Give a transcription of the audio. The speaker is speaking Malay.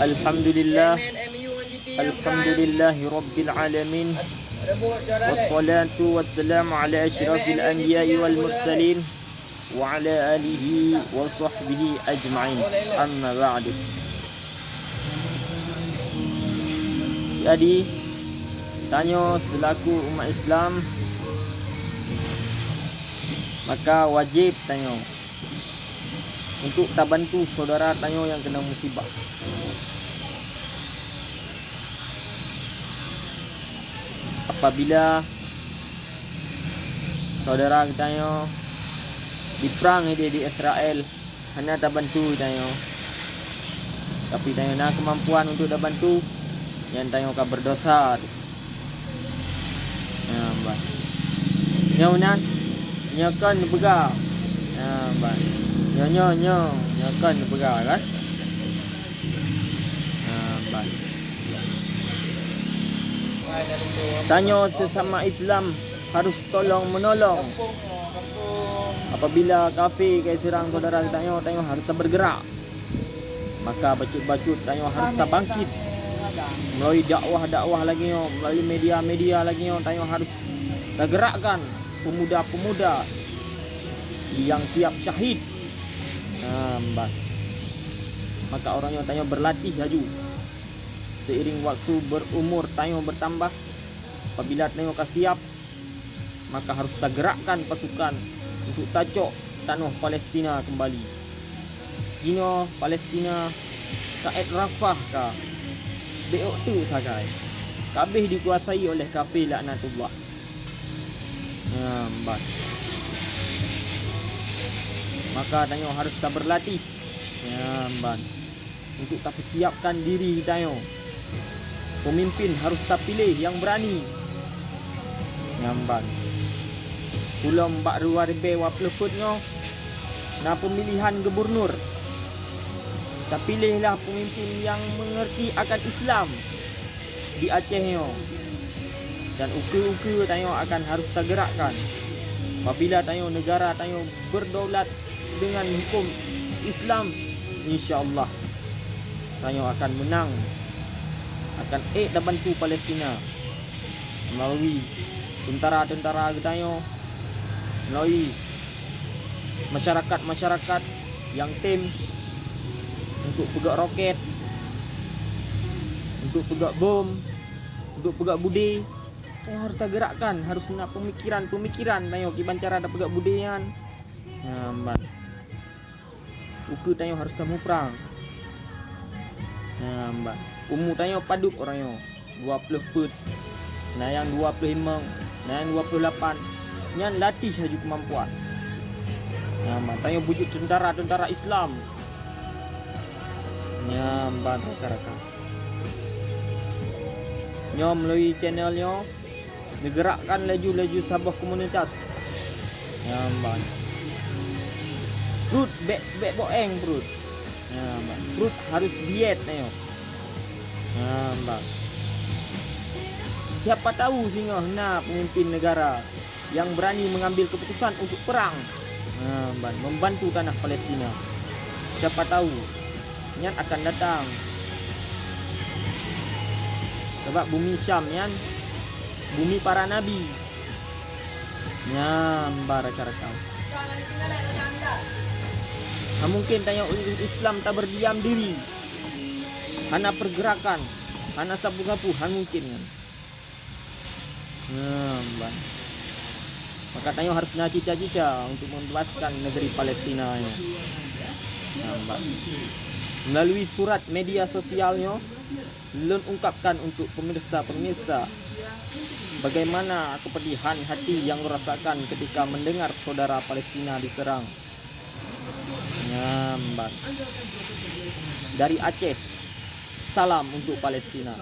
Alhamdulillah. Alhamdulillahi Rabbil Alamin. Wassalatu wassalamu ala asyrafil anbiya'i wal mursalin wa ala alihi wa sahbihi ajma'in. Amma ba'du. Jadi tanya selaku umat Islam, maka wajib tanya untuk tak bantu saudara tanya yang kena musibah. Apabila saudara tanya diperang dia di Israel, hanya tak bantu tanya. Tapi tanya nak kemampuan untuk tak bantu, yang tanya kau berdosa. Bah. Nyonan, nyokan begal. Bah. Nyokan begal kan? Bah. Tanya sesama Islam harus tolong menolong. Apabila kafir kai serang saudara tanya harus bergerak. Maka bacut-bacut tanya harus bangkit. Melalui dakwah lagi yo, melalui media lagi yo, tanya harus tergerakkan pemuda-pemuda yang siap syahid. Maka orangnya tanya berlatih laju. Seiring waktu berumur tanya bertambah. Apabila tanya siap, maka harus tergerakkan pasukan untuk tacok tanah Palestina kembali. Kino Palestina Said Rafah kah? Beok tu sakai. Kabeh dikuasai oleh kafir laknatullah. Maka tanya harus tak berlatih. Untuk tak persiapkan diri tanya. Pemimpin harus tak pilih yang berani. Pulang bak ruarbe wapluputnya. Na pemilihan gubernur. Tak pilihlah pemimpin yang mengerti akan Islam di Aceh yo. Dan uku-uku tanya akan harus tergerakkan. Apabila tanya negara tanya berdaulat dengan hukum Islam, insya-Allah tanya akan menang. Akan dan bantu Palestina melalui tentara-tentara tanya, melalui masyarakat yang tim untuk pegak roket, untuk pegak bom, untuk pegak budi. Saya harus tergerakkan, harus nak pemikiran tanya gimana cara ada pegak budian. Uku tanya harus kamu perang. Umur tanya paduk orangnya 20 put. Nah yang 25, nah yang 28. Yang latih saja kemampuan. Tanya bujuk tentara Islam. Raka-raka. Melalui channelnya digerakkan laju sebuah komunitas. Perut bek boeng perut. Perut harus diet tanya. Siapa tahu singa pemimpin negara yang berani mengambil keputusan untuk perang. Membantu tanah Palestina. Siapa tahu Nyat akan datang. Sebab bumi Syam yan, bumi para nabi. Raka-raka. Mungkin tanya Islam tak berdiam diri. Hana pergerakan, hana sapu-sapu, mungkin kan. Maka tanya harus nak cita-cita untuk membebaskan negeri Palestina yo. Melalui surat media sosialnya, Lun ungkapkan untuk pemirsa bagaimana kepedihan hati yang rasakan ketika mendengar saudara Palestina diserang. Dari Aceh, salam untuk Palestina.